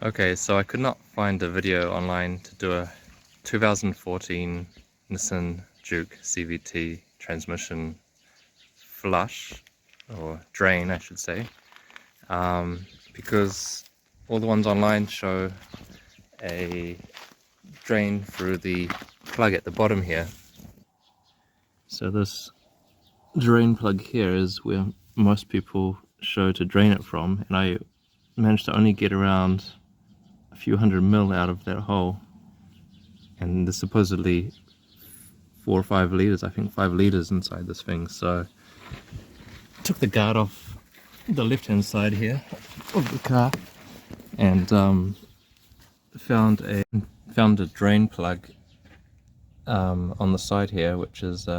Okay, so I could not find a video online to do a 2014 Nissan Juke CVT transmission flush, or drain I should say, because all the ones online show a drain through the plug at the bottom here. So this drain plug here is where most people show to drain it from, and I managed to only get around a few 100 ml out of that hole, and there's supposedly 4 or 5 liters, I think 5 liters inside this thing. So I took the guard off the left hand side here of the car and found a drain plug on the side here, which is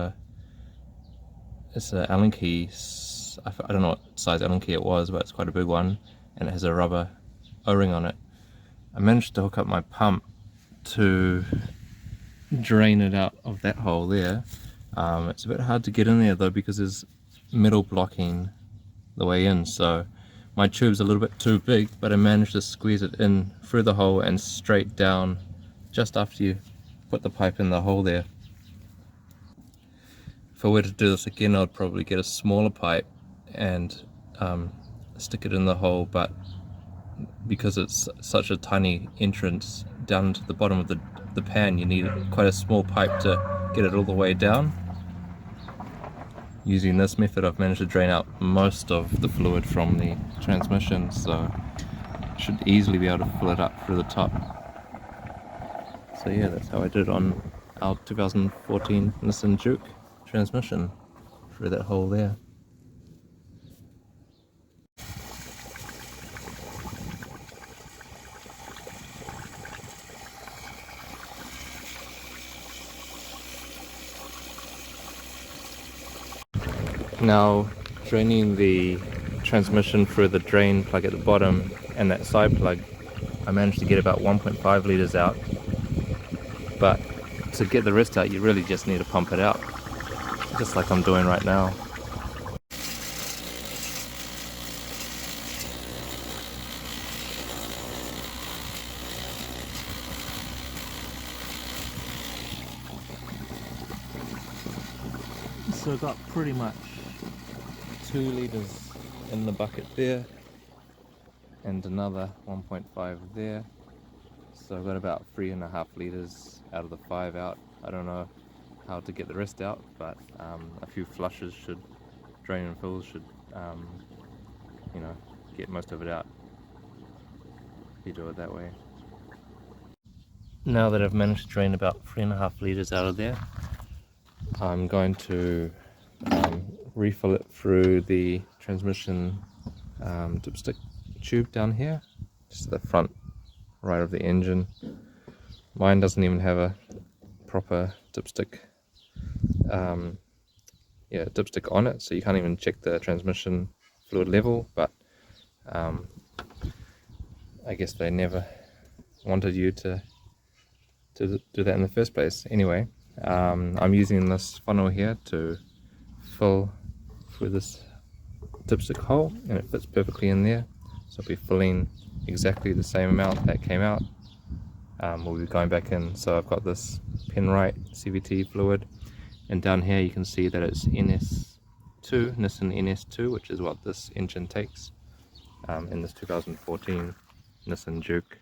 it's an Allen key. I don't know what size Allen key it was, but it's quite a big one, and it has a rubber O-ring on it. I managed to hook up my pump to drain it out of that hole there. It's a bit hard to get in there though, because there's metal blocking the way in, so my tube's a little bit too big, but I managed to squeeze it in through the hole and straight down just after you put the pipe in the hole there. If I were to do this again, I'd probably get a smaller pipe and stick it in the hole, but because it's such a tiny entrance down to the bottom of the pan, you need quite a small pipe to get it all the way down. Using this method, I've managed to drain out most of the fluid from the transmission, so I should easily be able to fill it up through the top. So yeah, that's how I did it on our 2014 Nissan Juke transmission, through that hole there. Now, draining the transmission through the drain plug at the bottom and that side plug, I managed to get about 1.5 liters out, but to get the rest out you really just need to pump it out, just like I'm doing right now. So I got pretty much 2 liters in the bucket there and another 1.5 there, so I've got about 3.5 liters out of the 5 out. I don't know how to get the rest out, but a few flushes should, drain and fills should you know, get most of it out if you do it that way. Now that I've managed to drain about 3.5 liters out of there, I'm going to refill it through the transmission dipstick tube down here, just the front right of the engine. Mine doesn't even have a proper dipstick dipstick on it, so you can't even check the transmission fluid level, but I guess they never wanted you to do that in the first place. Anyway, I'm using this funnel here to fill through this dipstick hole, and it fits perfectly in there, so I'll be filling exactly the same amount that came out. We'll be going back in. So I've got this Penrite CVT fluid, and down here you can see that it's NS2, Nissan NS2, which is what this engine takes in this 2014 Nissan Juke.